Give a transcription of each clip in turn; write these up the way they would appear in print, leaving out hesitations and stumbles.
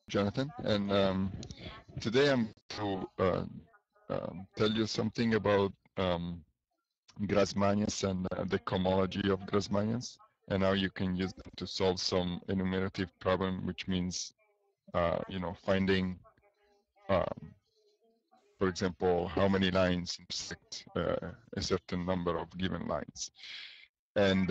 Jonathan, and today I'm to tell you something about Grassmannians and the cohomology of Grassmannians, and how you can use them to solve some enumerative problem, which means, finding, um, for example, how many lines intersect a certain number of given lines. And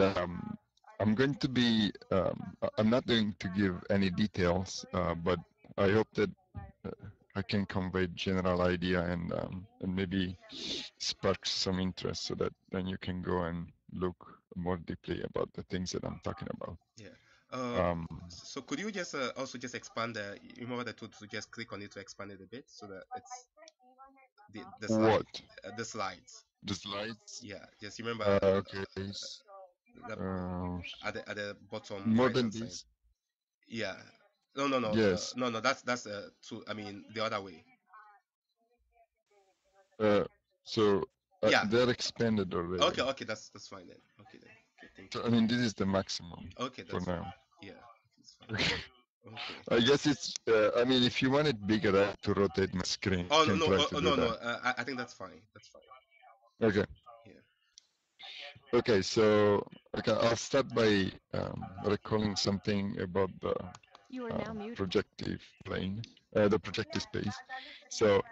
I'm going to be, I'm not going to give any details, but I hope that uh, I can convey general idea and maybe spark some interest so that then you can go and look more deeply about the things that I'm talking about. Yeah. Uh, Um, so could you just also just expand the, remember the tool to just click on it to expand it a bit so that it's the slide, what? the slides. The slides? Yeah. Just remember Okay. the, Uh, at the bottom More right than hand side. this? Yeah. No, no, no, Yes. no, no. That's to. I mean the other way. Uh, so Yeah. they're expanded Okay. already. Okay. That's fine then. Okay then. Okay. Thank So you. I mean, this is the maximum Okay. for That's fine. now. Yeah. It's fine. Okay. I guess it's. I mean, if you want it bigger, I have to rotate my screen. Oh I can no, try to do no, no. that. I think that's fine. That's fine. Okay. Yeah. Okay. So okay, I'll start by recalling something about the You are now muted. projective plane, the projective space. So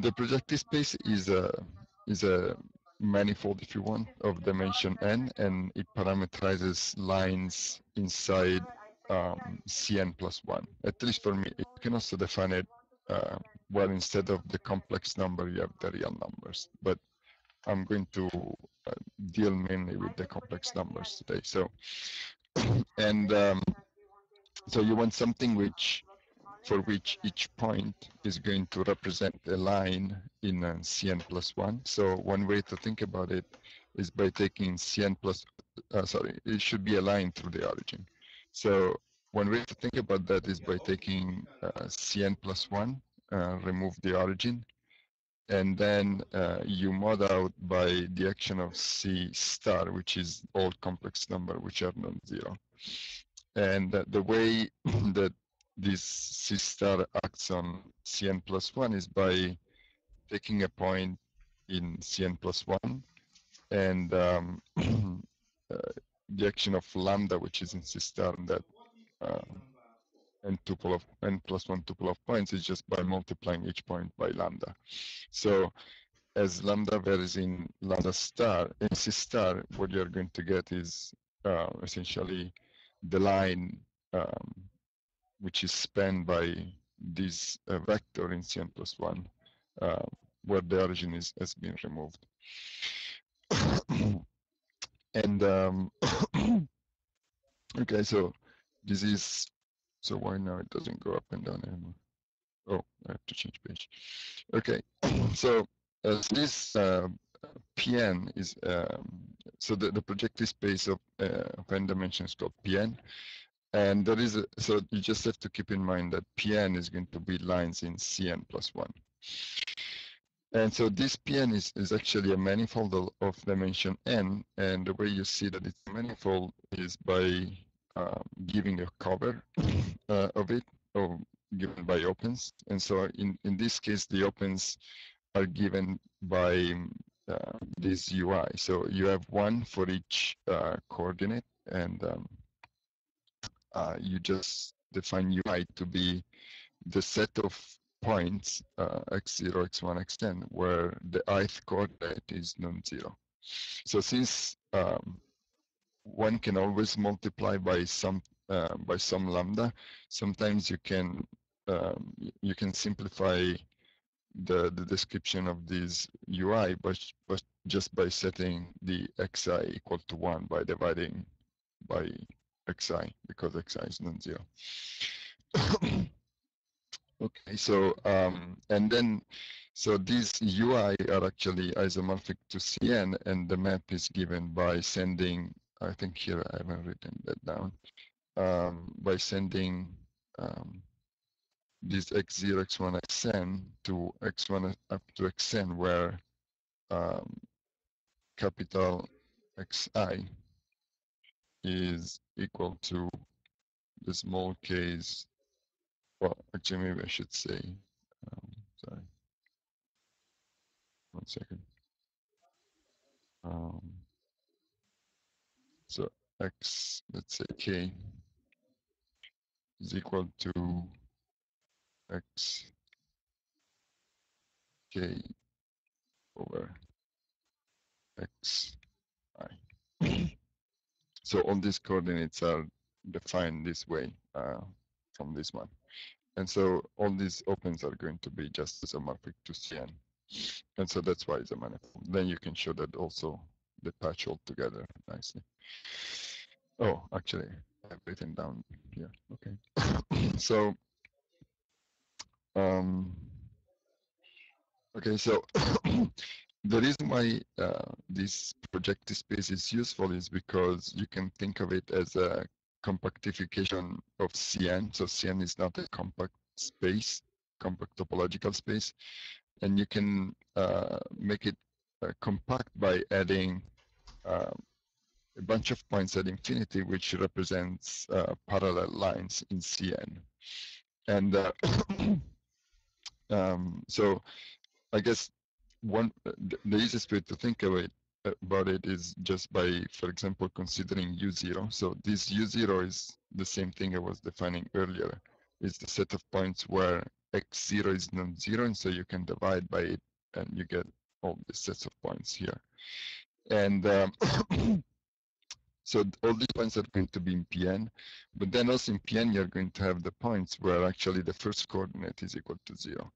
the projective space is a manifold, if you want, of dimension n, and it parameterizes lines inside Cn plus 1. At least for me, you can also define it, well, instead of the complex number, you have the real numbers. But I'm going to deal mainly with the complex numbers today. So, and so you want something for which each point is going to represent a line in Cn plus 1. So one way to think about it is by taking Cn plus, it should be a line through the origin. So one way to think about that is by taking Cn plus 1, remove the origin, and then you mod out by the action of C star, which is all complex number which are non-zero. And the way that this C star acts on Cn plus 1 is by taking a point in Cn plus 1 and the action of lambda, which is in C star, that n tuple of n plus 1 tuple of points is just by multiplying each point by lambda. So as lambda varies in lambda star, in C star, what you're going to get is essentially the line which is spanned by this vector in Cn plus 1, where the origin has been removed. And okay, so this is, so why now it doesn't go up and down anymore? Oh, I have to change page. Okay, so this Pn is, so the projective space of n dimensions called Pn. And there is so you just have to keep in mind that Pn is going to be lines in Cn plus 1. And so this Pn is actually a manifold of dimension n, and the way you see that it's a manifold is by giving a cover of it, or given by opens. And so in this case, the opens are given by this UI. So you have one for each coordinate, and you just define UI to be the set of points x0, x1, x10, where the ith coordinate is non-zero. So since one can always multiply by some lambda, sometimes you can simplify the description of this UI, but just by setting the xi equal to 1 by dividing by xi, because xi is non-zero. Okay, so and then so these UI are actually isomorphic to Cn, and the map is given by sending, I think here I haven't written that down, by sending this x0, x1, xn to x1 up to xn, where capital Xi is equal to the small case well, actually, maybe I should say, sorry, 1 second. So x, let's say k, is equal to x k over x I. So all these coordinates are defined this way from this one. And so all these opens are going to be just isomorphic to Cn. And so that's why it's a manifold. Then you can show that also the patch all together nicely. Oh, actually, I've written down here. Okay. So, okay, so the reason why this projective space is useful is because you can think of it as a compactification of Cn. So Cn is not a compact space, compact topological space, and you can make it compact by adding a bunch of points at infinity, which represents parallel lines in Cn. And so I guess the easiest way to think of it about it is just by, for example, considering U0. So this U0 is the same thing I was defining earlier. It's the set of points where x0 is non-zero, and so you can divide by it, and you get all the sets of points here. And so all these points are going to be in Pn, but then also in Pn you're going to have the points where actually the first coordinate is equal to 0.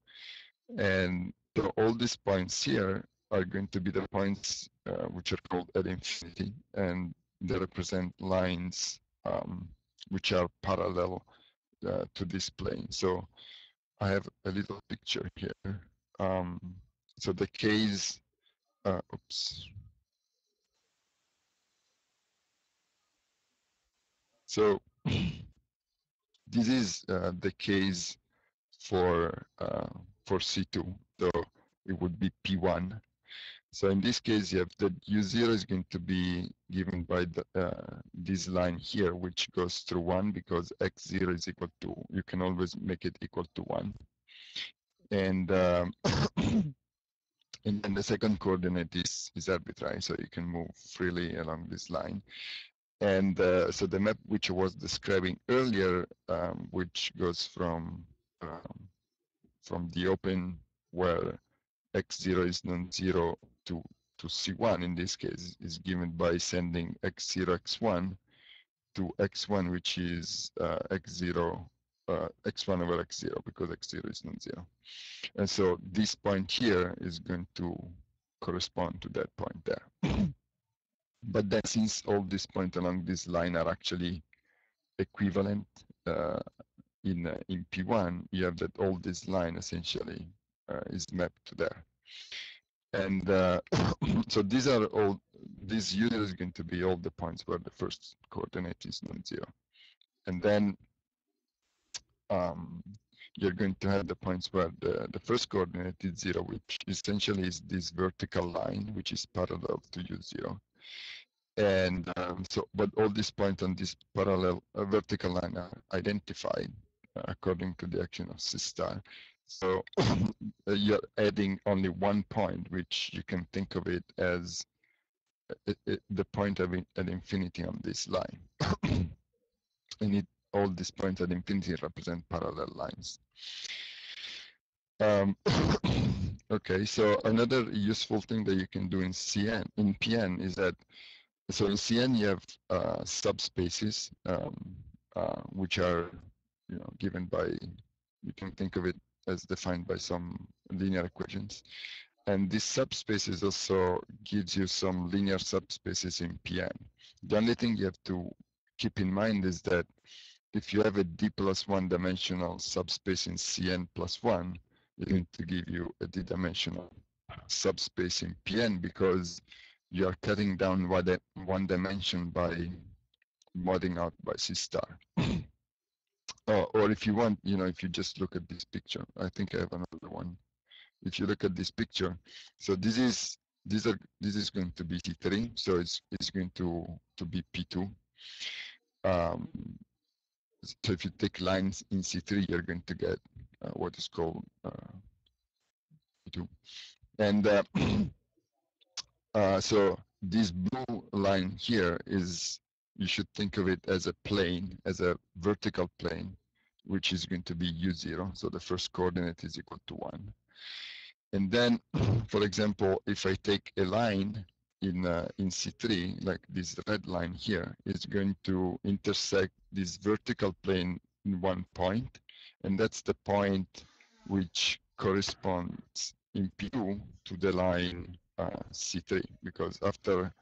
And so all these points here are going to be the points which are called at infinity, and they represent lines which are parallel to this plane. So I have a little picture here. So the case, oops. So this is the case for C2. So it would be P1. So in this case, you have that U0 is going to be given by this line here, which goes through 1 because x0 is equal to, you can always make it equal to 1. And and then the second coordinate is arbitrary, so you can move freely along this line. And so the map which I was describing earlier, which goes from the open where x0 is non-zero to C1 in this case is given by sending x0, x1 to x1, which is x0, x1 over x0 because x0 is non-zero. And so this point here is going to correspond to that point there. But then since all these points along this line are actually equivalent in P1, you have that all this line essentially is mapped to there. And so these are all, this unit is going to be all the points where the first coordinate is non-zero. And then you're going to have the points where the first coordinate is 0, which essentially is this vertical line, which is parallel to U0. And so, but all these points on this parallel vertical line are identified according to the action of C star. So you're adding only one point, which you can think of it as the point at infinity on this line. And all these points at infinity represent parallel lines. Okay, so another useful thing that you can do in PN is that, so in CN you have subspaces which are given by, you can think of it as defined by some linear equations. And this subspaces also gives you some linear subspaces in PN. The only thing you have to keep in mind is that if you have a d plus 1 dimensional subspace in Cn plus 1, it's going to give you a d-dimensional subspace in Pn because you are cutting down one dimension by modding out by C star. Or if you want, if you just look at this picture, I think I have another one. If you look at this picture, so this is going to be T3, so it's going to be P2. so if you take lines in C3, you're going to get what is called P2. And so this blue line here is, you should think of it as a plane, as a vertical plane, which is going to be U0. So the first coordinate is equal to 1. And then, for example, if I take a line in C3, like this red line here, is going to intersect this vertical plane in one point, and that's the point which corresponds in P2 to the line C3, because after,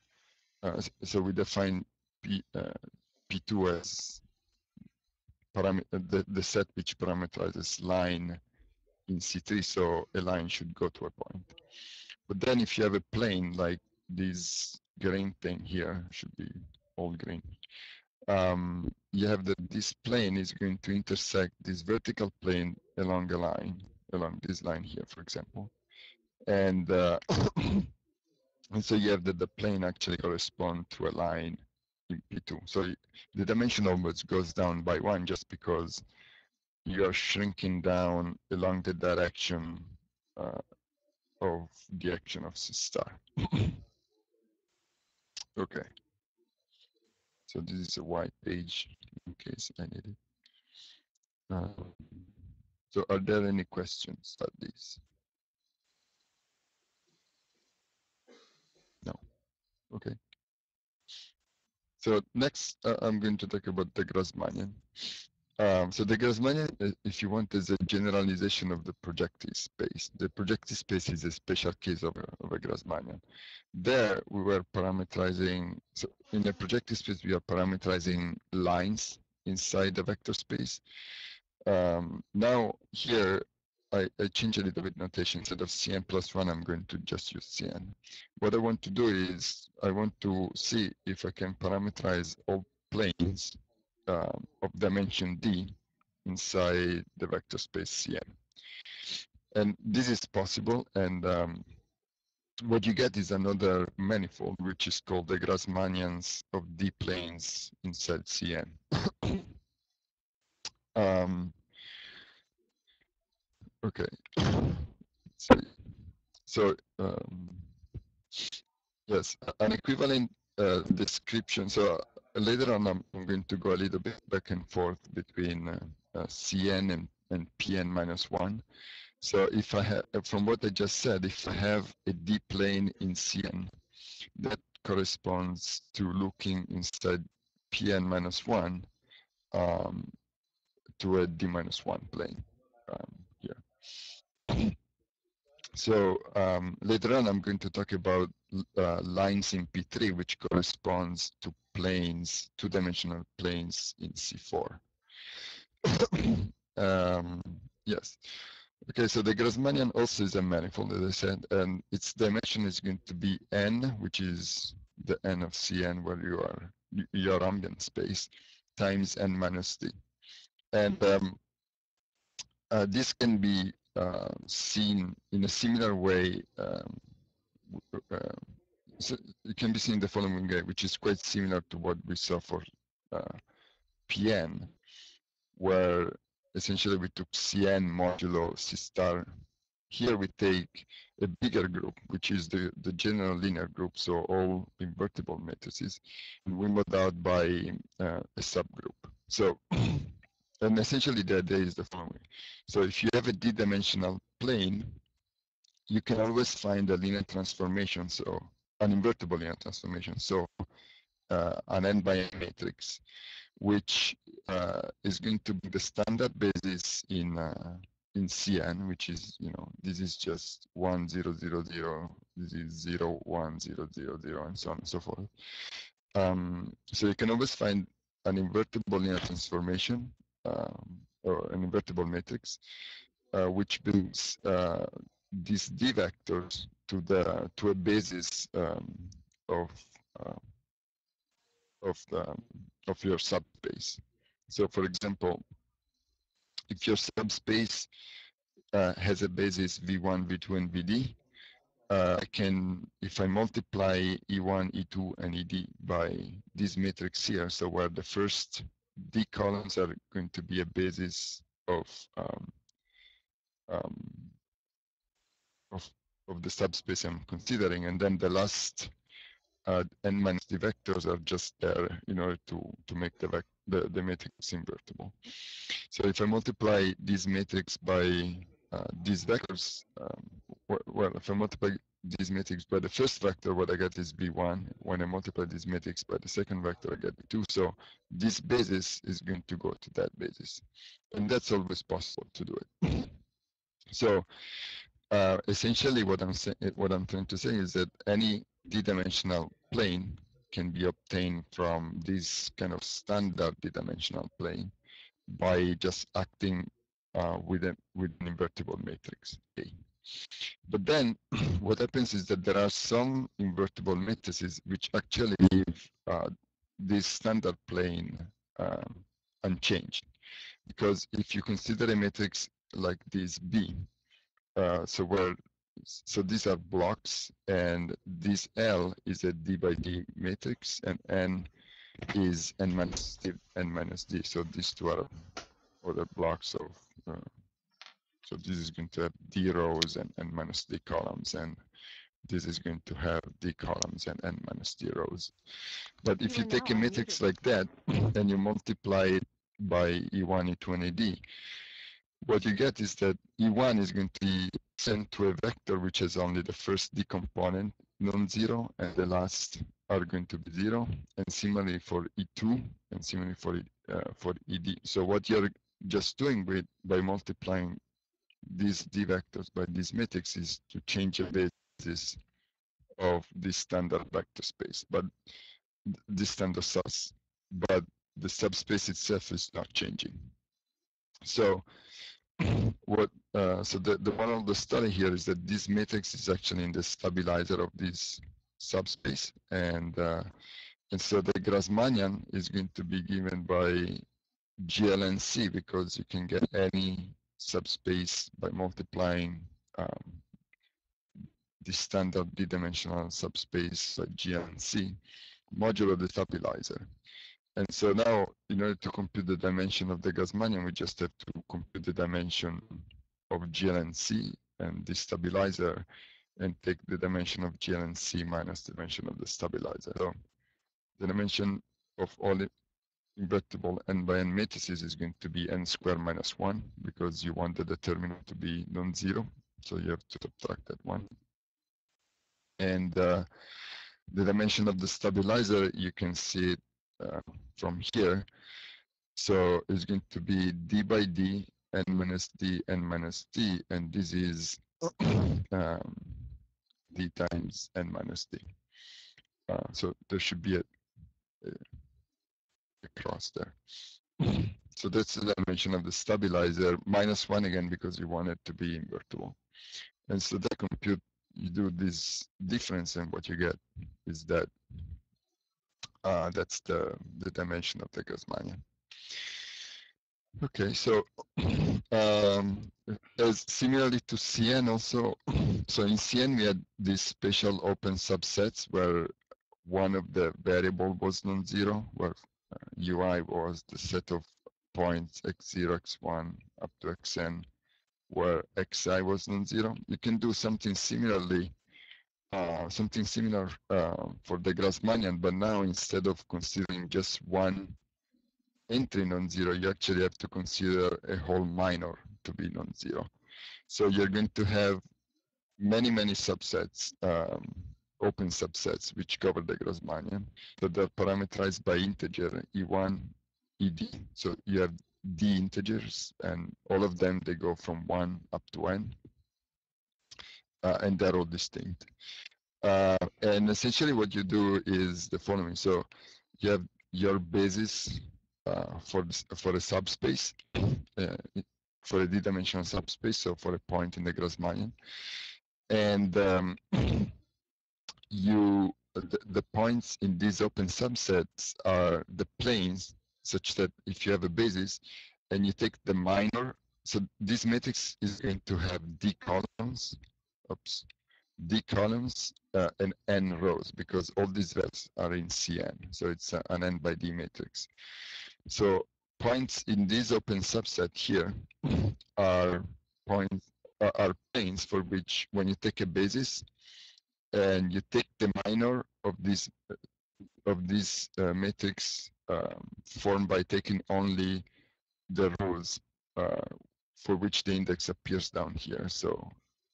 so we define P2 as the set which parameterizes line in C3, so a line should go to a point. But then if you have a plane like this green thing here, should be all green, you have that this plane is going to intersect this vertical plane along a line, along this line here, for example. And, and so you have that the plane actually corresponds to a line in P2. So the dimension almost goes down by 1 just because you are shrinking down along the direction of the action of C star. Okay. So this is a white page in case I need it. So are there any questions about this? No. Okay. So next, I'm going to talk about the Grassmannian. So the Grassmannian, if you want, is a generalization of the projective space. The projective space is a special case of a Grassmannian. There, we were parameterizing, so in a projective space, we are parameterizing lines inside the vector space. Now here, I change a little bit notation. Instead of Cn plus 1, I'm going to just use Cn. What I want to do is, I want to see if I can parameterize all planes of dimension d inside the vector space Cn. And this is possible, and what you get is another manifold, which is called the Grassmannians of d planes inside Cn. Okay. So yes, an equivalent description. So later on, I'm going to go a little bit back and forth between Cn and Pn minus 1. So if I have, from what I just said, if I have a D plane in Cn, that corresponds to looking inside Pn minus 1 to a D minus 1 plane here. So later on, I'm going to talk about lines in P3, which corresponds to planes, two-dimensional planes in C4. Yes. Okay, so the Grassmannian also is a manifold, as I said, and its dimension is going to be n, which is the n of Cn, where you are your ambient space, times n minus d. And this can be seen in a similar way. So it can be seen the following way, which is quite similar to what we saw for Pn, where essentially we took Cn modulo C star. Here we take a bigger group, which is the general linear group, so all invertible matrices, and we mod out by a subgroup. So, and essentially the idea is the following. So if you have a d-dimensional plane, you can always find a linear transformation, so an invertible linear transformation, so an n by n matrix, which is going to be the standard basis in Cn, which is, this is just 1, 0, 0, 0, this is 0, 1, 0, 0, 0, and so on and so forth. So you can always find an invertible linear transformation or an invertible matrix, which brings these d vectors to a basis of your subspace. So, for example, if your subspace has a basis v1, v2, and vd, I can, if I multiply e1, e2, and ed by this matrix here, so where the first D columns are going to be a basis of um, of, of the subspace I'm considering, and then the last n minus d vectors are just there in order to make the matrix invertible. So if I multiply this matrix by these vectors, well, if I multiply this matrix by the first vector, what I get is b1. When I multiply this matrix by the second vector, I get b2. So this basis is going to go to that basis, and that's always possible to do it. So essentially, what I'm trying to say is that any d-dimensional plane can be obtained from this kind of standard d-dimensional plane by just acting with an invertible matrix A. But then what happens is that there are some invertible matrices which actually leave this standard plane unchanged. Because if you consider a matrix like this B, so these are blocks, and this L is a D by D matrix, and N is N minus D. So these two are other blocks of. So this is going to have D rows and N minus D columns, and this is going to have D columns and N minus D rows. But if you take a matrix like that and you multiply it by E1, E2, and AD, what you get is that E1 is going to be sent to a vector which has only the first D component non-zero and the last are going to be 0, and similarly for E2 and similarly for ED. So what you're just doing by multiplying these D vectors by this matrix is to change a basis of this standard vector space, but this standard subs, but the subspace itself is not changing. So so the moral of the study here is that this matrix is actually in the stabilizer of this subspace, and so the Grassmannian is going to be given by GLNC, because you can get any subspace by multiplying the standard d-dimensional subspace like GLNC modulo the stabilizer. And so now, in order to compute the dimension of the Grassmannian, we just have to compute the dimension of GLNC and the stabilizer, and take the dimension of GLNC minus the dimension of the stabilizer. So the dimension of all invertible n by n matrices is going to be n squared minus 1, because you want the determinant to be non-zero, so you have to subtract that 1. And the dimension of the stabilizer, you can see it from here. So it's going to be d by d, n minus d, n minus d, and this is d times n minus d. So there should be a cross there. So that's the dimension of the stabilizer, minus 1 again, because you want it to be invertible. And so that compute, you do this difference, and what you get is that that's the dimension of the Grassmannian. Okay, so as similarly to CN also, so in CN we had these special open subsets where one of the variable was non-zero, where UI was the set of points x0, x1 up to xn, where xi was non-zero. You can do something similarly, for the Grassmannian, but now instead of considering just one entry non-zero, you actually have to consider a whole minor to be non-zero. So you're going to have many subsets, open subsets, which cover the Grassmannian, that are parameterized by integer E1, ED. So you have D integers, and all of them, they go from 1 up to n, and they're all distinct. And essentially what you do is the following. So you have your basis for a subspace, for a d-dimensional subspace, so for a point in the Grassmannian. And the points in these open subsets are the planes, such that if you have a basis and you take the minor, so this matrix is going to have D columns, D columns and n rows, because all these vectors are in Cn, so it's an n by D matrix. So points in this open subset here are points are planes for which, when you take a basis and you take the minor of this matrix formed by taking only the rows for which the index appears down here. So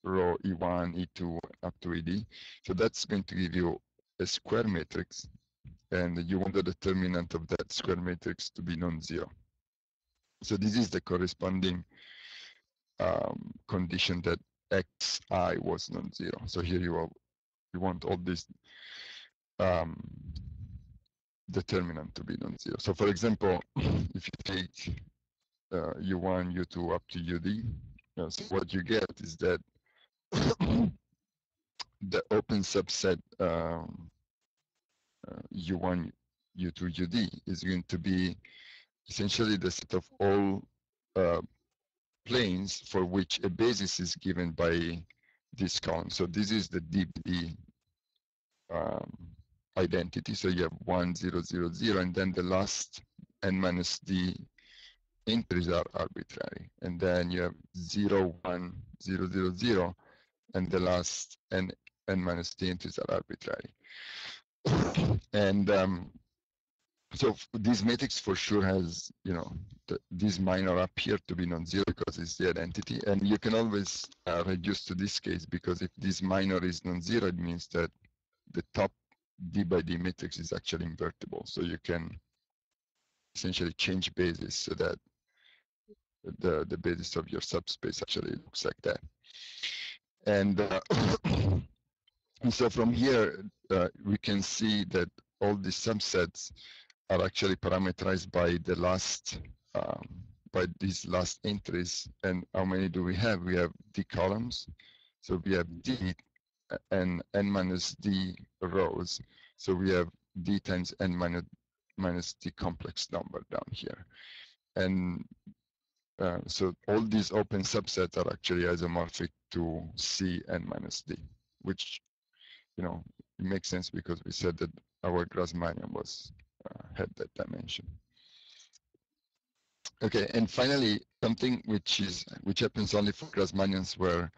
row E1, E2, up to ED. So that's going to give you a square matrix, and you want the determinant of that square matrix to be non-zero. So this is the corresponding condition that xi was non-zero. So here you want all this determinant to be non-zero. So for example, if you take U1, U2 up to UD, so what you get is that the open subset U1, U2, UD is going to be essentially the set of all planes for which a basis is given by this column. So this is the DBD identity. So you have 1, 0, 0, 0, and then the last n minus d entries are arbitrary. And then you have 0, 1, 0, 0, 0, and the last n minus d entries are arbitrary. And so this matrix for sure has, this minor up here to be non-zero because it's the identity. And you can always reduce to this case, because if this minor is non-zero, it means that the top d by d matrix is actually invertible. So you can essentially change basis so that the basis of your subspace actually looks like that. And, and so from here, we can see that all these subsets are actually parameterized by the last, by these last entries. And how many do we have? We have d columns. So we have d and n minus d rows. So we have d times n minus d complex number down here. And so all these open subsets are actually isomorphic to C n minus d, which, it makes sense because we said that our Grassmannian was had that dimension. Okay, and finally, something which happens only for Grassmannians where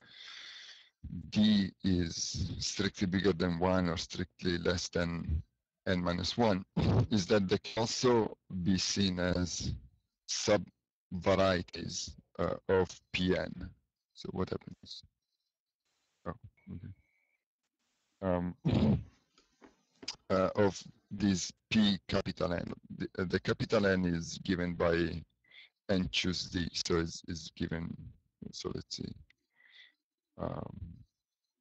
d is strictly bigger than 1 or strictly less than n minus 1 is that they can also be seen as sub-varieties of Pn. So what happens? Oh, okay. Of this P capital N. The capital N is given by n choose d, so it's given, so let's see.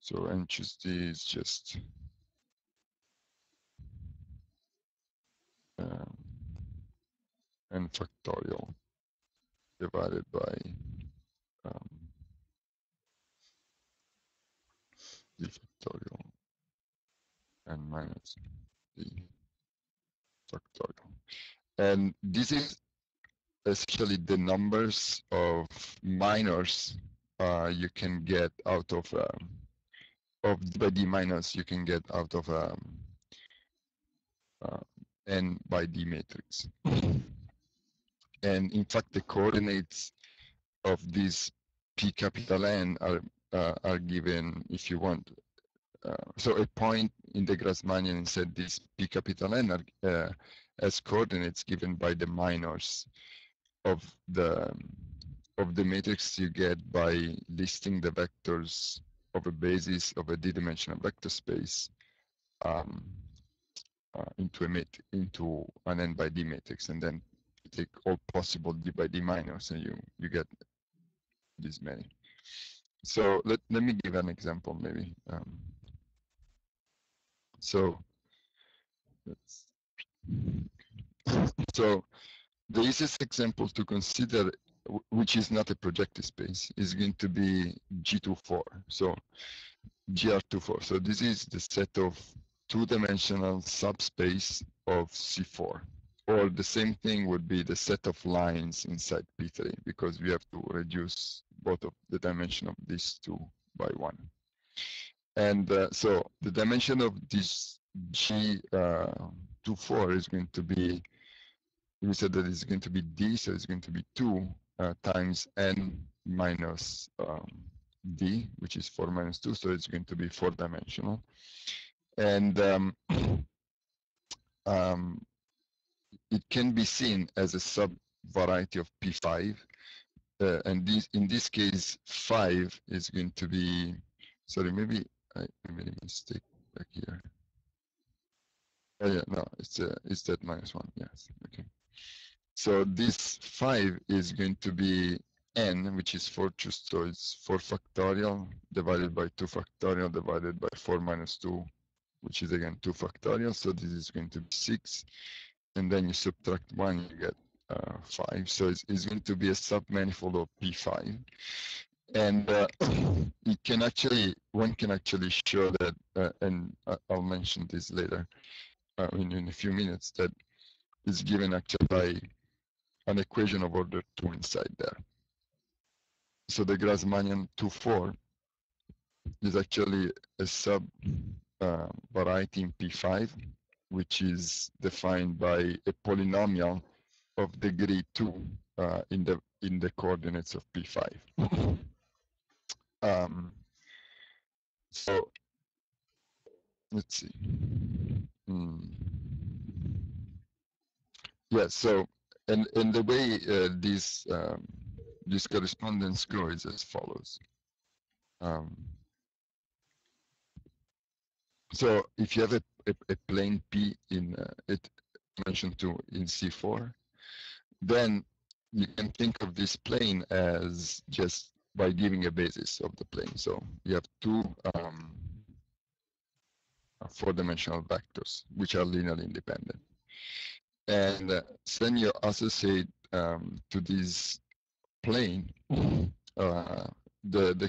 So n choose d is just n factorial divided by d factorial n minus d factorial. And this is essentially the numbers of minors you can get out of d by d minus you can get out of n by d matrix. And in fact, the coordinates of this P capital N are given, if you want. So a point in the Grassmannian said this P capital N as coordinates given by the minors of the matrix you get by listing the vectors of a basis of a d-dimensional vector space into an n by d matrix, and then you take all possible d by d minors, and you get this many. So let me give an example, maybe. So the easiest example to consider, which is not a projective space, is going to be G24. So GR24. So this is the set of two-dimensional subspace of C4. Or the same thing would be the set of lines inside P3, because we have to reduce both of the dimension of these two by 1. And so the dimension of this G24 is going to be we said that it's going to be d, so it's going to be 2 times n minus d, which is 4 minus 2, so it's going to be 4-dimensional. And it can be seen as a sub-variety of P5. And this, in this case, 5 is going to be, sorry, maybe I made a mistake back here. Oh, yeah, no, it's that minus 1, yes, okay. So this 5 is going to be n, which is 4, so it's 4 factorial divided by 2 factorial divided by 4 minus 2, which is again 2 factorial. So this is going to be 6. And then you subtract 1, you get 5. So it's going to be a submanifold of P5. And it can actually, one can actually show that, and I'll mention this later in a few minutes, that is given actually by an equation of order 2 inside there. So the Grassmannian 2,4 is actually a sub variety in P5, which is defined by a polynomial of degree 2 in the coordinates of P5. So let's see. Yeah, so and the way this correspondence goes as follows. So if you have a plane P in it mentioned 2 in C4, then you can think of this plane as just by giving a basis of the plane. So you have 2 4-dimensional vectors, which are linearly independent. And then you associate to this plane, the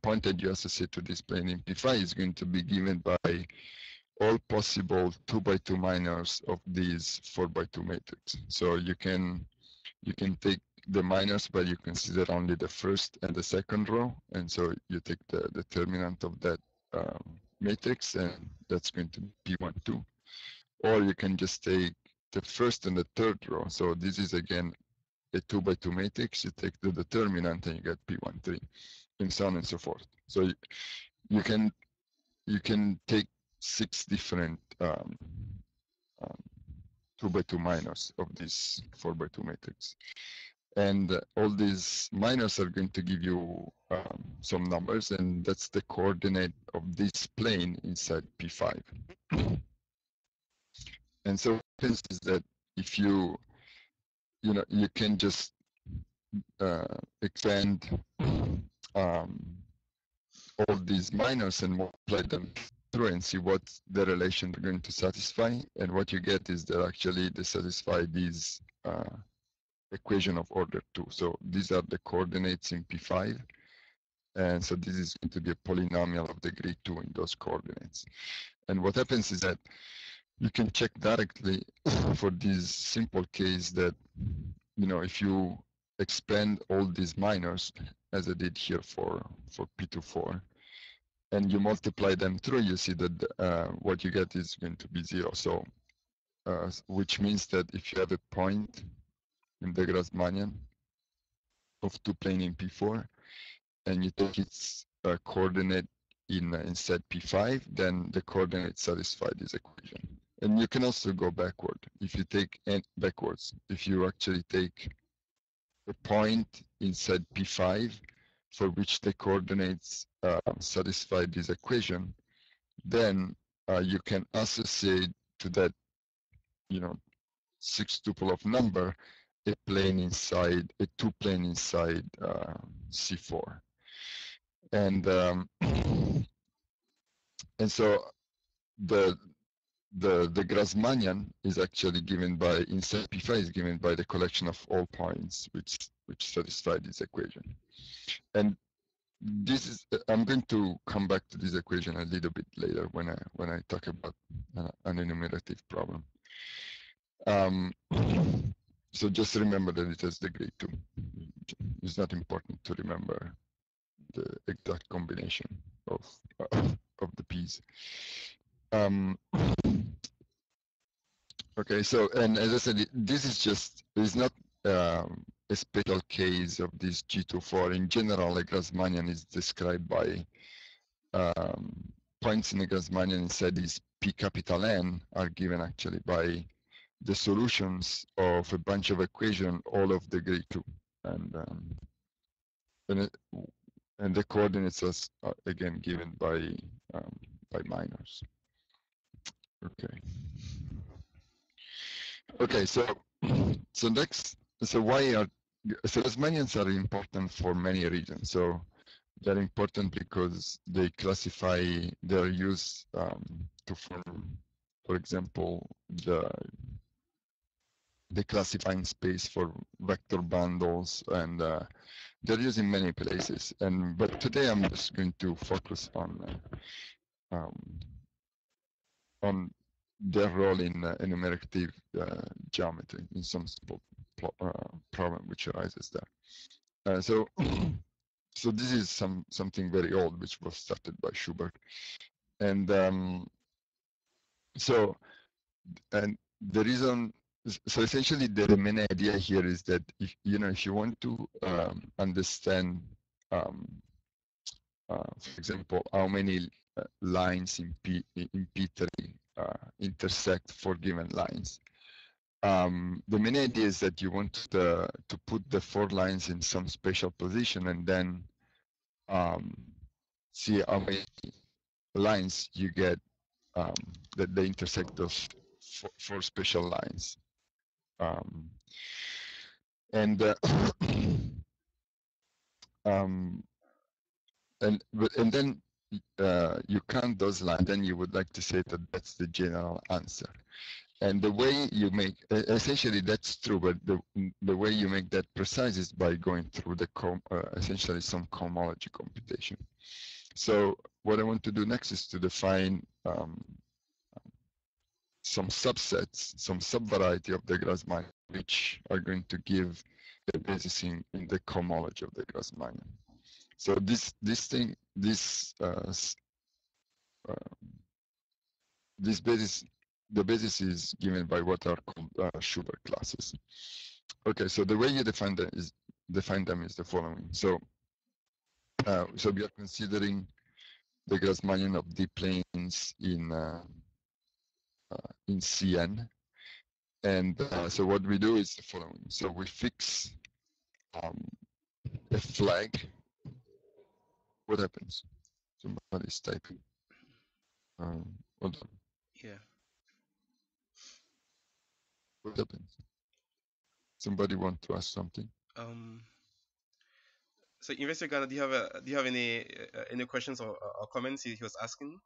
point that you associate to this plane in P5 is going to be given by all possible 2x2 minors of these 4x2 matrix. So you can take the minors, but you consider only the first and the second row, and so you take the determinant of that matrix, and that's going to be P12. Or you can just take the first and the third row. So this is again a 2x2 matrix. You take the determinant and you get P13, and so on and so forth. So you can take 6 different 2x2 minors of this 4x2 matrix. And all these minors are going to give you some numbers, and that's the coordinate of this plane inside P5. And so what happens is that if you can just expand all these minors and multiply them through and see what the relation they're going to satisfy. And what you get is that actually they satisfy these equation of order 2. So these are the coordinates in P5. And so this is going to be a polynomial of degree 2 in those coordinates. And what happens is that you can check directly for this simple case that, if you expand all these minors, as I did here for P24, and you multiply them through, you see that what you get is going to be 0. So, which means that if you have a point in the Grassmannian of 2 plane in P4, and you take its coordinate inside P5, then the coordinates satisfy this equation. And you can also go backward. If you take backwards, if you actually take a point inside P5 for which the coordinates satisfy this equation, then you can associate to that, 6 tuple of number, a 2 plane inside C4. And so the Grassmannian is actually given by, inside P5 is given by the collection of all points which satisfy this equation. And this is, I'm going to come back to this equation a little bit later when I talk about an enumerative problem. So just remember that it has degree 2. It's not important to remember the exact combination of the p's. Okay, so and as I said, this is not a special case of this G24. In general, a Grassmannian is described by points in a Grassmannian inside this P capital N are given actually by the solutions of a bunch of equations, all of degree 2, and and, it, and the coordinates are again given by minors. Okay. Okay, so next, so why are so Grassmannians are important for many reasons. So they're important because they classify their use to form, for example, the classifying space for vector bundles, and they're used in many places. And but today I'm just going to focus on their role in enumerative geometry in some simple problem which arises there. So so this is something very old which was started by Schubert, and so and the reason, so essentially the main idea here is that if if you want to understand for example how many lines in P3 intersect four given lines, the main idea is that you want to put the four lines in some special position and then see how many lines you get that they intersect those four special lines. And and then you count those lines, then you would like to say that that's the general answer. And the way you make, essentially that's true, but the way you make that precise is by going through the essentially some cohomology computation. So what I want to do next is to define some subsets, some subvariety of the Grassmannian, which are going to give the basis in the cohomology of the Grassmannian. So this basis, the basis is given by what are called Schubert classes. Okay, so the way you define them is the following. So so we are considering the Grassmannian of D planes in Cn, and so what we do is the following. So we fix a flag. What happens? Somebody's typing. Hold on. Yeah. What happens? Somebody want to ask something? So Investor Ghana, do you have any questions or comments he was asking?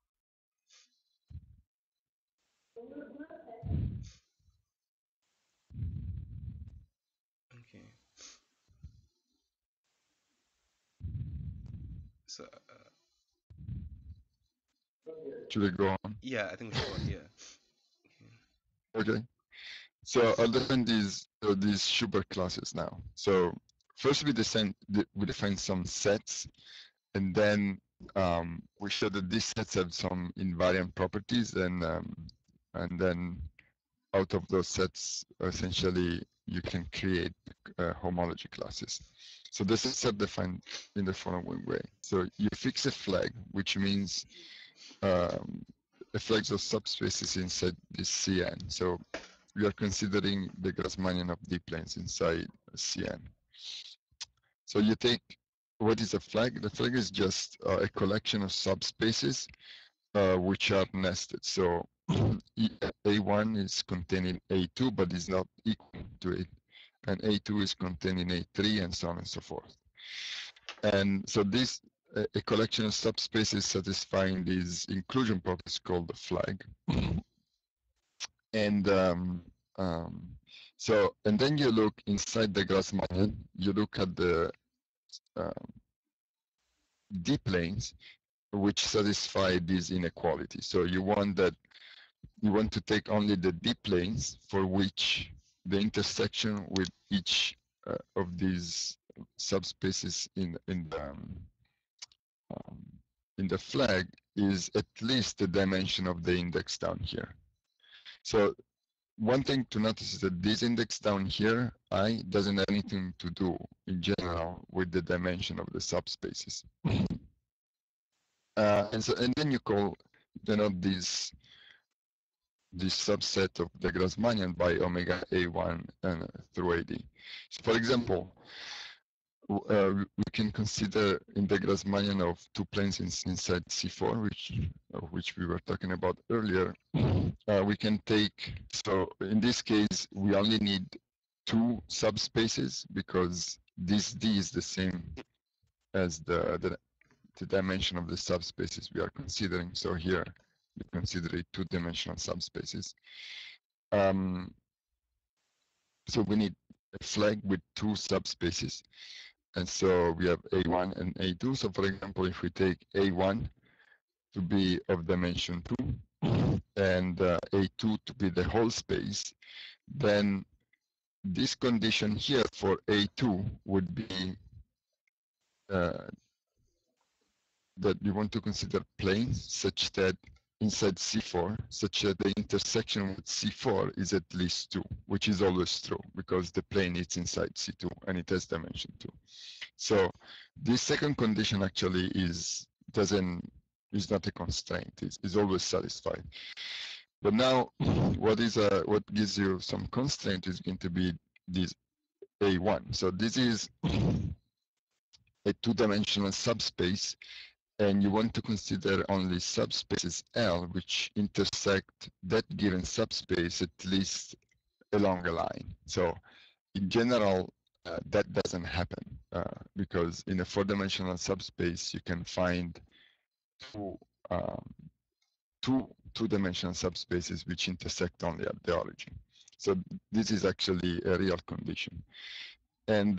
Okay. So Should I go on? yeah, I think we should go on. Yeah. Okay. So I'll define these Schubert classes now. So first we define some sets, and then we show that these sets have some invariant properties, and then out of those sets, essentially you can create homology classes. So this is defined in the following way. So you fix a flag, which means a flag of subspaces inside this Cn. So we are considering the Grassmannian of D planes inside Cn. So you take, what is a flag? The flag is just a collection of subspaces which are nested. So A1 is containing A2, but is not equal to it. And A2 is containing A3, and so on and so forth. And so this, a collection of subspaces satisfying these inclusion properties called the flag. And so, and then you look inside the Grassmannian, you look at the D planes, which satisfy this inequality. So you want to take only the D planes for which the intersection with each of these subspaces in the flag is at least the dimension of the index down here. So one thing to notice is that this index down here, I, doesn't have anything to do in general with the dimension of the subspaces. And then you call this subset of the Grassmannian by omega A1 and through AD. So for example, we can consider in the Grassmannian of two planes inside C4, which we were talking about earlier. We can take, so in this case, we only need two subspaces because this D is the same as the dimension of the subspaces we are considering. So here we consider it two-dimensional subspaces. So we need a flag with two subspaces. And so we have A1 and A2. So for example, if we take A1 to be of dimension 2 and A2 to be the whole space, then this condition here for A2 would be that you want to consider planes such that inside C4, such that the intersection with C4 is at least 2, which is always true because the plane is inside C2 and it has dimension 2. So this second condition actually is not a constraint. It's always satisfied. But now, what gives you some constraint is going to be this A1. So this is a two-dimensional subspace, and you want to consider only subspaces L which intersect that given subspace at least along a line. So in general, that doesn't happen because in a four-dimensional subspace, you can find two-dimensional subspaces which intersect only at the origin. So this is actually a real condition. And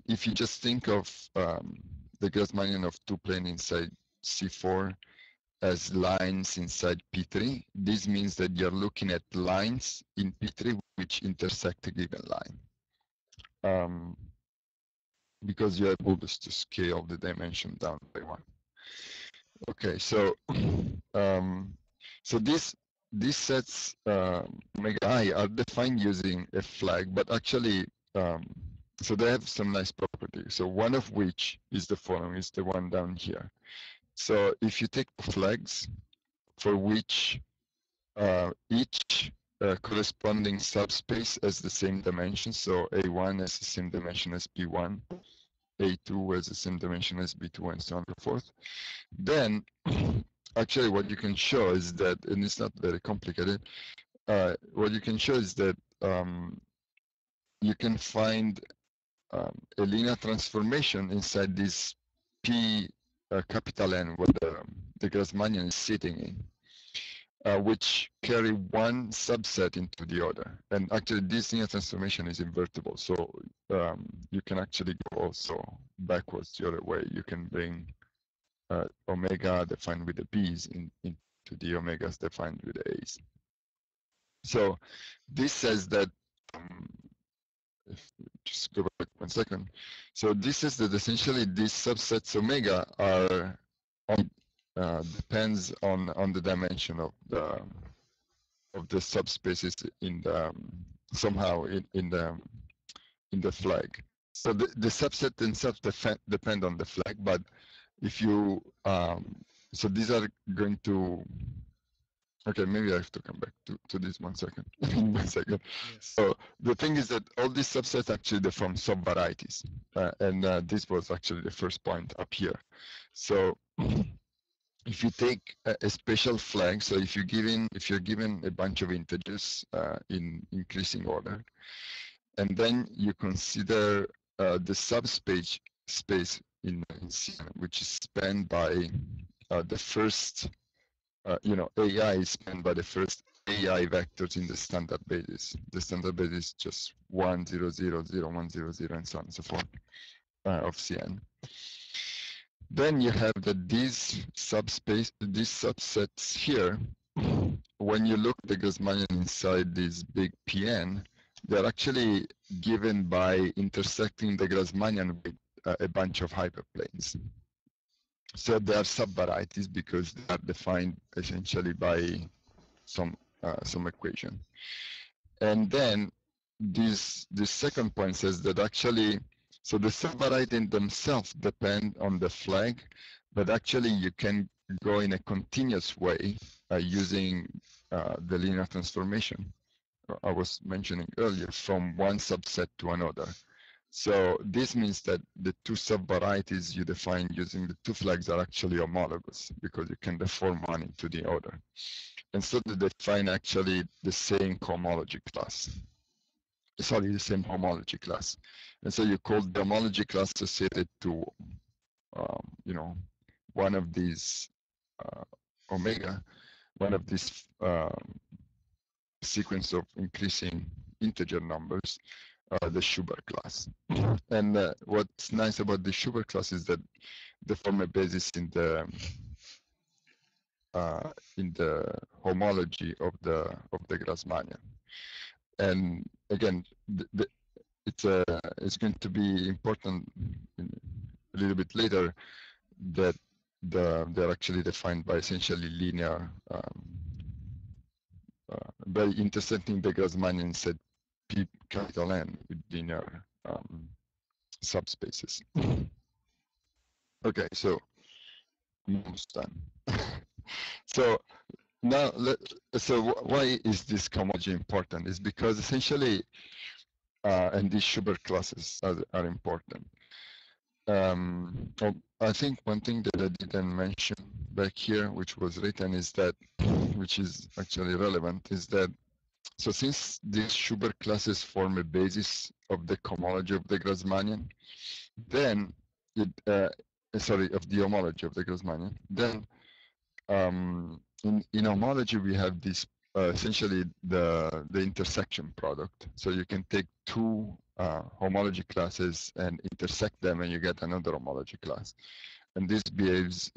if you just think of the Grassmannian of two plane inside C4 as lines inside P3, this means that you're looking at lines in P3 which intersect a given line. Because you have always to scale the dimension down by 1. Okay, so these sets omega I are defined using a flag, but actually so they have some nice properties. So one of which is the following, is the one down here. So if you take flags for which each corresponding subspace has the same dimension, so A1 has the same dimension as B1, A2 has the same dimension as B2, and so on and so forth, then actually what you can show is that, and it's not very complicated, what you can show is that you can find a linear transformation inside this P capital N, where the Grassmannian is sitting in, which carry one subset into the other. And actually, this linear transformation is invertible. So you can actually go also backwards the other way. You can bring omega defined with the B's into the omegas defined with the A's. So this says that, just go back 1 second. So this is that essentially these subsets omega are depends on the dimension of the subspaces in the somehow in the flag. So the subset themselves depend on the flag, but if you so these are going to, okay, maybe I have to come back to this 1 second. 1 second. Yes. So the thing is that all these subsets actually they form subvarieties, and this was actually the first point up here. So if you take a special flag, so if you're given a bunch of integers in increasing order, and then you consider the subspace in C, which is spanned by the first, AI is spanned by the first AI vectors in the standard basis. The standard basis is just 1, 0, 0, 0, 1, 0, 0, and so on and so forth of Cn. Then you have that these subsets here, when you look at the Grassmannian inside this big Pn, they're actually given by intersecting the Grassmannian with a bunch of hyperplanes. So they are subvarieties because they are defined essentially by some equation. And then this second point says that actually, so the subvariety themselves depend on the flag, but actually you can go in a continuous way using the linear transformation I was mentioning earlier from one subset to another. So this means that the two subvarieties you define using the two flags are actually homologous because you can deform one into the other. And so they define actually the same cohomology class. Sorry, the same homology class. And so you call the homology class associated to, you know, one of these omega, one of these sequence of increasing integer numbers, the Schubert class. And what's nice about the Schubert class is that they form a basis in the homology of the Grassmannian. And again, it's going to be important a little bit later that they're actually defined by essentially linear, by intersecting the Grassmannian set P capital N with linear subspaces. Okay, so almost done. So now, why is this cohomology important? It's because essentially, and these Schubert classes are important. I think one thing that I didn't mention back here, which was written, is that, which is actually relevant, is that, so since these Schubert classes form a basis of the cohomology of the Grassmannian, then of the homology of the Grassmannian, then in homology we have this essentially the intersection product. So you can take two homology classes and intersect them, and you get another homology class. And this behaves.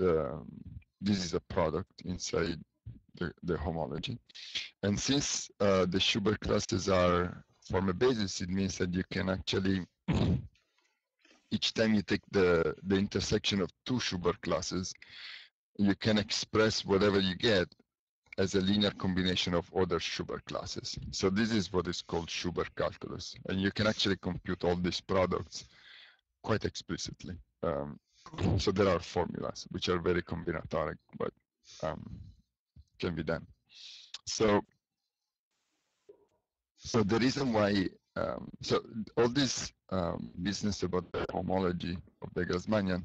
This is a product inside the homology. And since the Schubert classes are form a basis, it means that you can actually each time you take the intersection of two Schubert classes, you can express whatever you get as a linear combination of other Schubert classes. So this is what is called Schubert calculus. And you can actually compute all these products quite explicitly. So there are formulas which are very combinatoric, but can be done. So the reason why, so all this business about the homology of the Grassmannian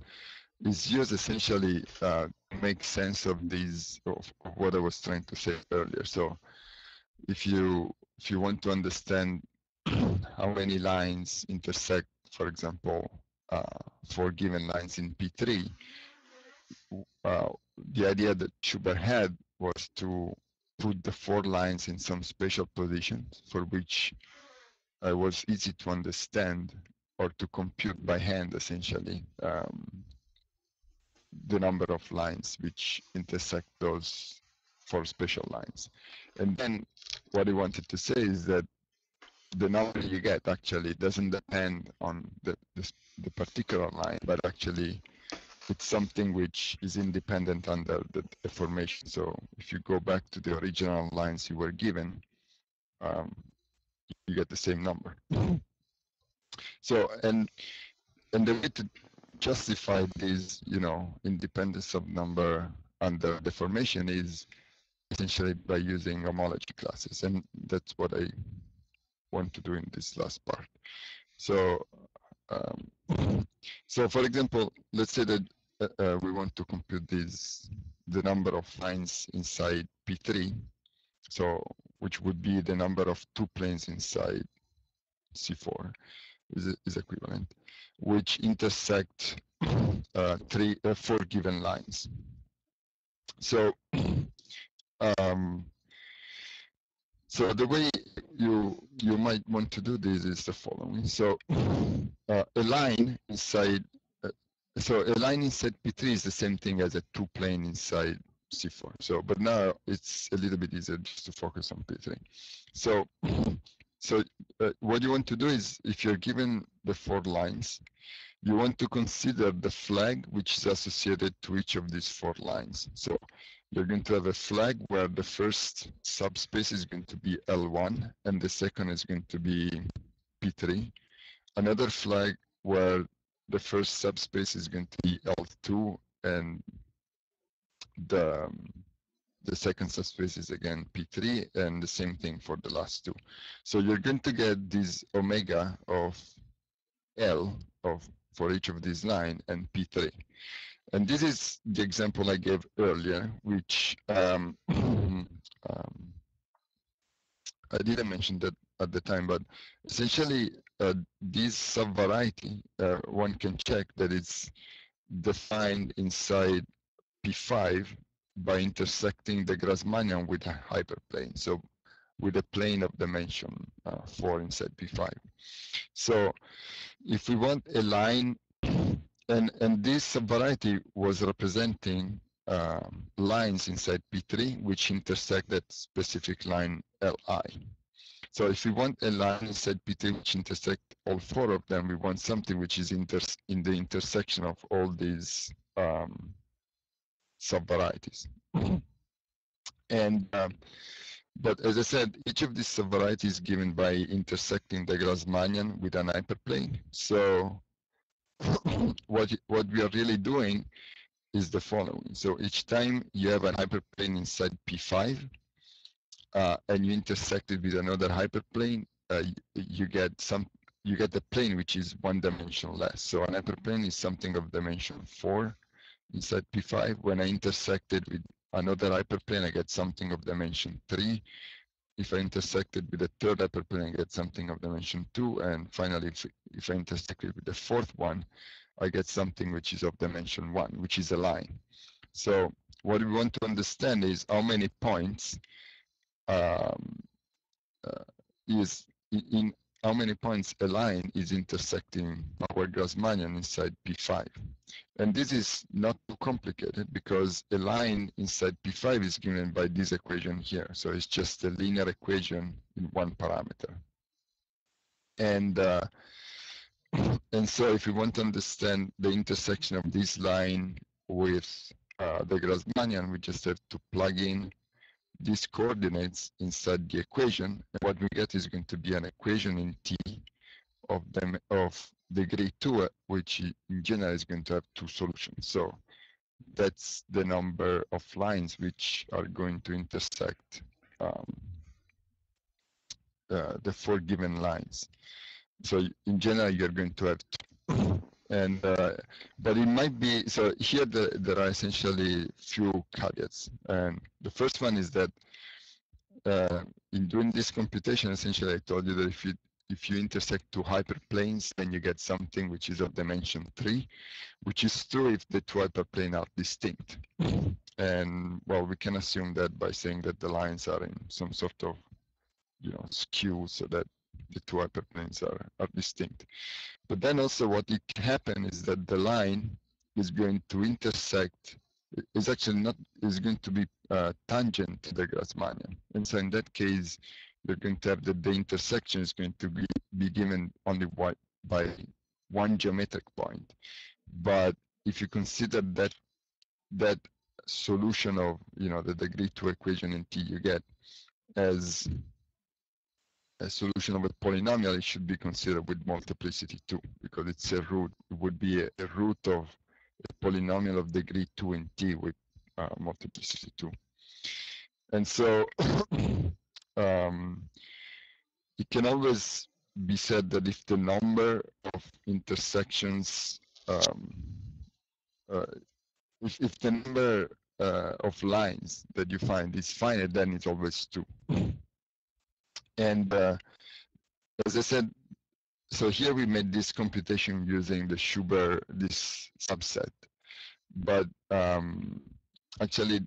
is used essentially to make sense of these of what I was trying to say earlier. So if you want to understand how many lines intersect, for example, 4 given lines in P3, the idea that Schubert had was to put the 4 lines in some spatial positions for which it was easy to understand or to compute by hand, essentially, the number of lines which intersect those 4 spatial lines. And then what he wanted to say is that the number you get actually doesn't depend on the particular line, but actually it's something which is independent under the deformation. So if you go back to the original lines you were given, you get the same number. So, and the way to justify this, independence of number under deformation is essentially by using homology classes. And that's what I want to do in this last part. So, so for example, let's say that we want to compute the number of lines inside P3, so which would be the number of 2 planes inside C4 is equivalent, which intersect 4 given lines. So so the way you might want to do this is the following. So a line inside P3 is the same thing as a 2 plane inside C4. So, but now it's a little bit easier just to focus on P3. So what you want to do is, if you're given the 4 lines, you want to consider the flag which is associated to each of these 4 lines. So you're going to have a flag where the first subspace is going to be L1 and the second is going to be P3. Another flag where the first subspace is going to be L2 and the second subspace is again P3, and the same thing for the last 2. So you're going to get this omega of L for each of these lines and P3. And this is the example I gave earlier, which I didn't mention that at the time, but essentially this subvariety, one can check that it's defined inside P5 by intersecting the Grassmannian with a hyperplane, so with a plane of dimension 4 inside P5. So if we want a line, and this subvariety was representing lines inside P3 which intersect that specific line Li. So if we want a line inside P3 which intersect all 4 of them, we want something which is in the intersection of all these subvarieties. And but as I said, each of these subvarieties is given by intersecting the Grassmannian with an hyperplane. So what we are really doing is the following. So each time you have an hyperplane inside P5 and you intersect it with another hyperplane, you get the plane which is 1 dimension less. So an hyperplane is something of dimension 4 inside P5. When I intersect it with another hyperplane, I get something of dimension 3. If I intersect it with a third hyperplane, I get something of dimension 2. And finally, if I intersect it with the fourth one, I get something which is of dimension 1, which is a line. So what we want to understand is how many points in how many points a line is intersecting our Grassmannian inside P5. And this is not too complicated because a line inside P5 is given by this equation here. So it's just a linear equation in 1 parameter. And so if we want to understand the intersection of this line with the Grassmannian, we just have to plug in these coordinates inside the equation. And what we get is going to be an equation in T of degree 2, which in general is going to have 2 solutions. So that's the number of lines which are going to intersect the 4 given lines. So in general, you're going to have 2. And but it might be, so here there are essentially few caveats. And the first one is that in doing this computation, essentially I told you that if you intersect 2 hyperplanes, then you get something which is of dimension 3, which is true if the 2 hyperplanes are distinct. And well, we can assume that by saying that the lines are in some sort of skew so that the 2 hyperplanes are distinct. But then also what it can happen is that the line is going to intersect, is going to be tangent to the Grassmannian. And so in that case, you're going to have that the intersection is going to be given only by 1 geometric point. But if you consider that solution of the degree 2 equation in T you get as a solution of a polynomial, it should be considered with multiplicity 2, because it's a root. It would be a root of a polynomial of degree 2 in T with multiplicity 2. And so it can always be said that if the number of intersections, if the number of lines that you find is finite, then it's always 2. And as I said, so here we made this computation using the Schubert, this subset. But actually,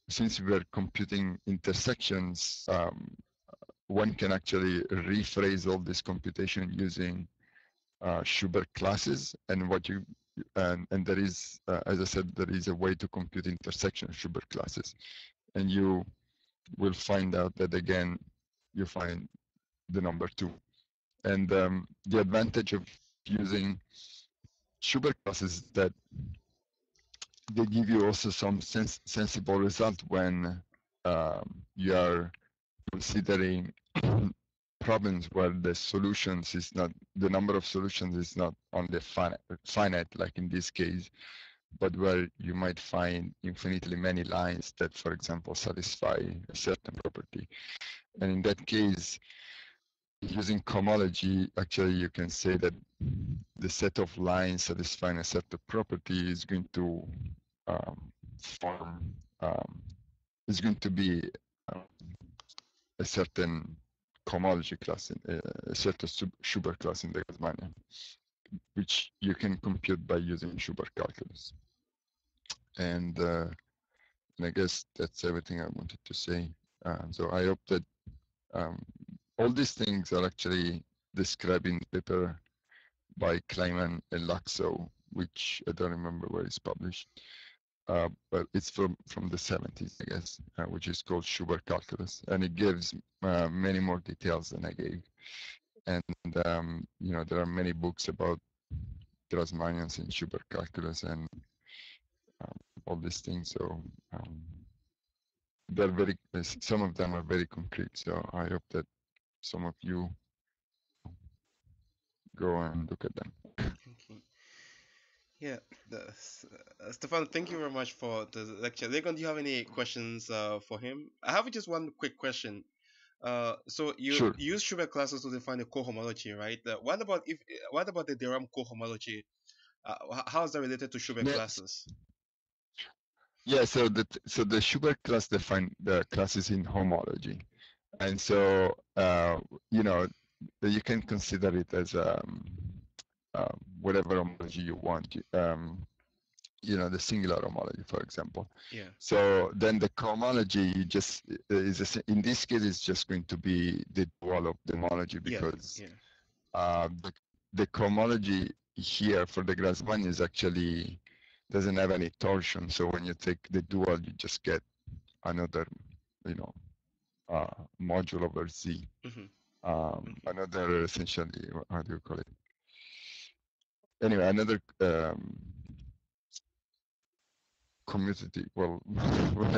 since we were computing intersections, one can actually rephrase all this computation using Schubert classes. And and there is, as I said, there is a way to compute intersection Schubert classes. And you will find out that again, you find the number 2. And the advantage of using Schubert classes that they give you also some sensible result when you are considering problems where the solutions is not, the number of solutions is not only finite like in this case, but where you might find infinitely many lines that, for example, satisfy a certain property. And in that case, using cohomology, actually you can say that the set of lines satisfying a certain property is going to form, is going to be um, a certain cohomology class, a certain Schubert class in the Grassmannian, which you can compute by using Schubert calculus. And I guess that's everything I wanted to say. So I hope that all these things are actually described in the paper by Kleiman and Laxo, which I don't remember where it's published, but it's from the 70s, I guess, which is called Schubert calculus, and it gives many more details than I gave. And you know, there are many books about Grassmannians and Schubert calculus and all these things. So they're very, some of them are very concrete. So I hope that some of you go and look at them. Okay. Yeah, Stefano, thank you very much for the lecture. Legon, do you have any questions for him? I have just one quick question. So you Sure. use Schubert classes to define a cohomology, right? What about the de Rham cohomology? How is that related to Schubert Yes. classes? Yeah, so the Schubert class define the classes in homology, and so you know, you can consider it as whatever homology you want. You know, the singular homology, for example. Yeah. So then the cohomology just is in this case it's just going to be the dual of the homology, because the cohomology here for the Grassmannian is actually doesn't have any torsion. So when you take the dual, you just get another, you know, module over Z. Another, essentially, how do you call it? Anyway, another commutative, well,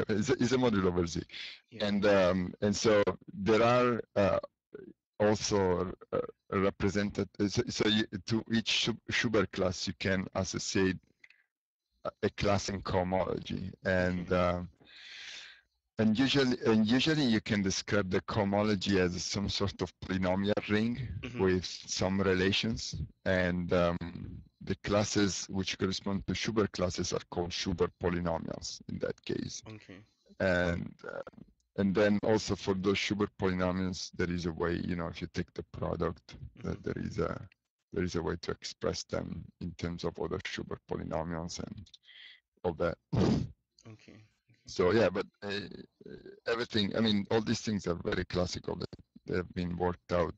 it's a module over Z. Yeah. And so there are also represented, so to each Schubert class, you can associate a class in cohomology, and usually you can describe the cohomology as some sort of polynomial ring with some relations, and the classes which correspond to Schubert classes are called Schubert polynomials in that case. Okay. And then also for those Schubert polynomials, there is a way, you know, if you take the product, that there is a way to express them in terms of other Schubert polynomials and all that. Okay. So yeah, but everything, I mean, all these things are very classical. They've been worked out,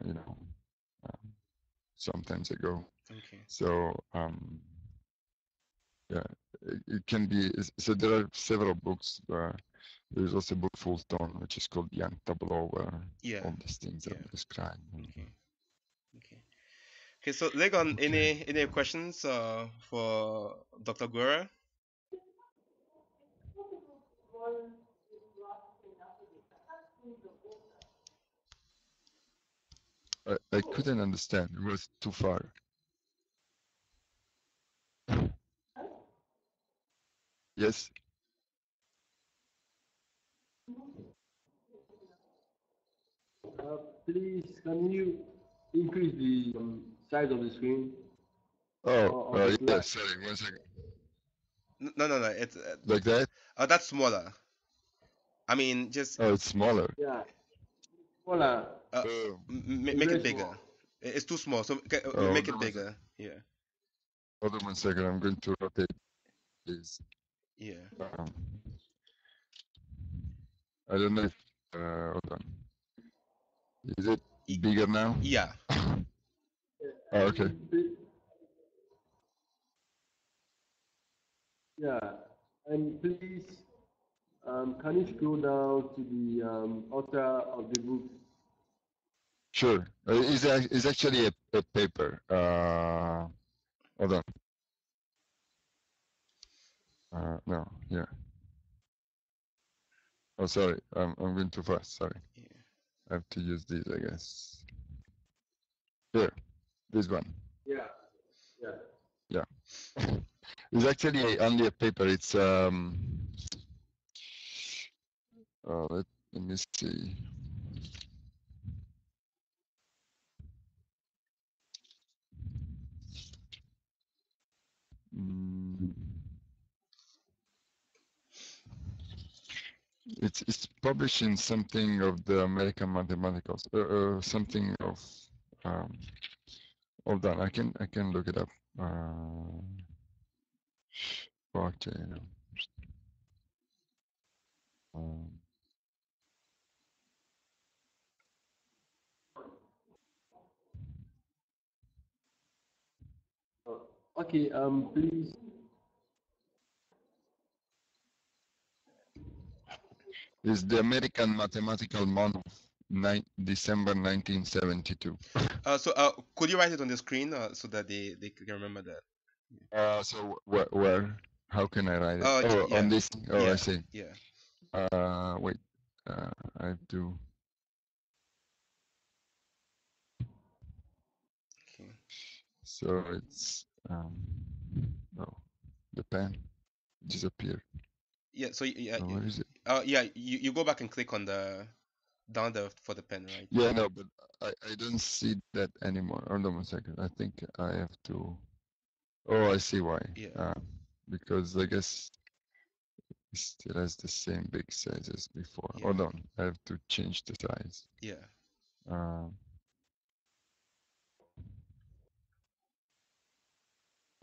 you know, some times ago. Okay. So yeah, it can be. So there are several books. There's also a book Fulton, which is called Young Tableau, where all these things are described. Okay. Okay. So Legon, any questions for Dr. Guerra? I couldn't understand. It was too far. Yes. Please, can you increase the size of the screen? Oh, yeah. Sorry, 1 second. No. It's like that. That's smaller. I mean, just. Oh, it's smaller. Yeah, smaller. Make it bigger. Small. It's too small, so make it bigger. Yeah. Hold on 1 second. I'm going to rotate this. Yeah. I don't know if. Hold on. Is it bigger now? Yeah. Oh, okay. Yeah, and please, can you scroll down to the author of the book? Sure. It's actually a paper. Hold on. No, here. Oh, sorry. I'm going too fast. Sorry. Yeah. I have to use these, I guess. Here, this one. Yeah. Yeah. It's actually only a paper. It's let me see. Mm. It's published in something of the American Mathematicals, something of. Hold on, I can look it up. Okay. Um, Okay. Please. It's the American Mathematical Month, December 1972. Could you write it on the screen so that they can remember that? So where? How can I write it? Oh, Yeah. on this. Oh, yeah. I see. Yeah. Wait. I have to. Okay. So it's oh, the pen disappeared. Yeah. So yeah. Oh, where is it? Yeah. You go back and click on the down there for the pen, right? Yeah, no, but I don't see that anymore. Hold on a second. I think I have to. Oh, I see why. Yeah. Because I guess it still has the same big size as before. Yeah. Hold on, I have to change the size. Yeah. Um,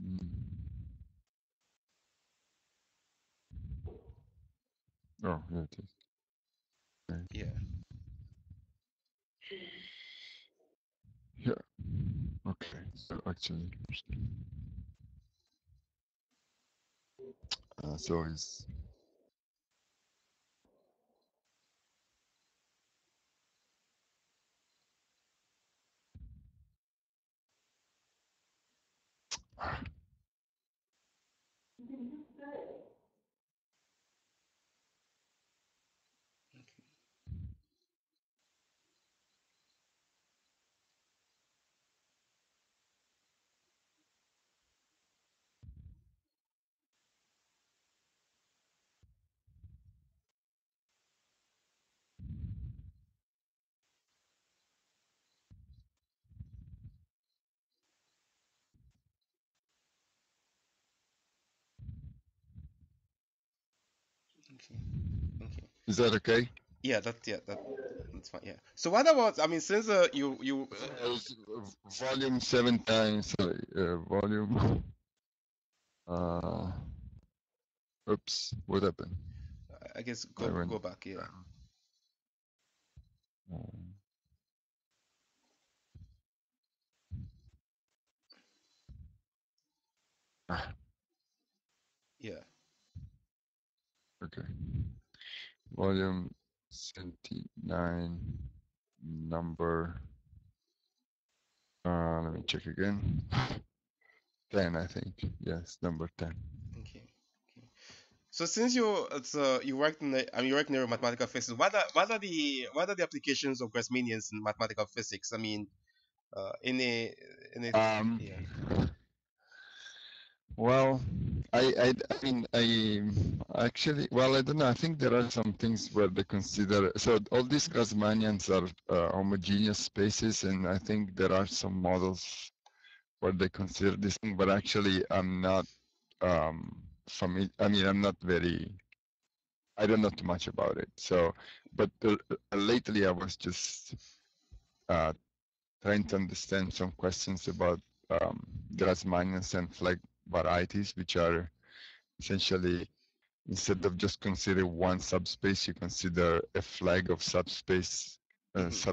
mm. Oh, here it is. Okay. Yeah. Yeah. Okay. So actually, so it's Okay. Okay. is that okay? Yeah. That's fine. Yeah. So what about? I mean, since you It's volume 7 times. Sorry, volume. Oops, what happened? I guess I went. go back. Yeah. Ah, Yeah. okay. Volume 79, number. Let me check again. 10, I think. Yes, number 10. Okay. Okay. So since you worked in the you work in the mathematical physics, what are the applications of Grassmanians in mathematical physics? I mean, in a Um, yeah. well, I mean, I actually, well, I don't know. I think there are some things where they consider, so all these Grassmannians are homogeneous spaces, and I think there are some models where they consider this thing, but actually I'm not familiar. I mean, I don't know too much about it. So, but lately I was just uh, trying to understand some questions about Grassmannians and flag varieties, which are essentially, instead of just considering one subspace, you consider a flag of subspaces as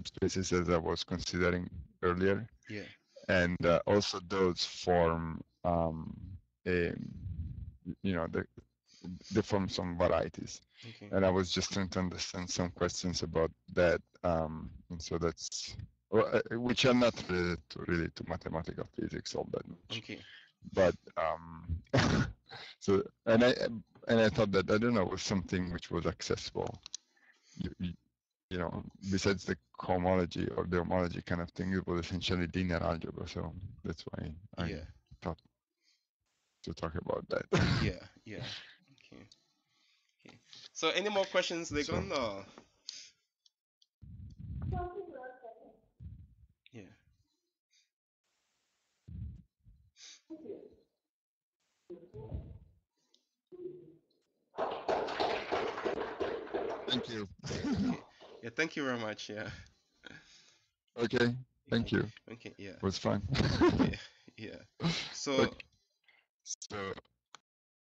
I was considering earlier. Yeah. And also those form, a, they form some varieties. Okay. And I was just trying to understand some questions about that. And so that's which are not related to mathematical physics all that much. Okay. But so and I thought that, I don't know, was something which was accessible. You know, besides the cohomology or the homology kind of thing, it was essentially linear algebra. So that's why I thought to talk about that. Yeah. Okay. So any more questions, Legon? So, Yeah. thank you. Okay. Yeah, thank you very much. Yeah. Okay, thank you. Okay, yeah. It was fun. Yeah. So okay. So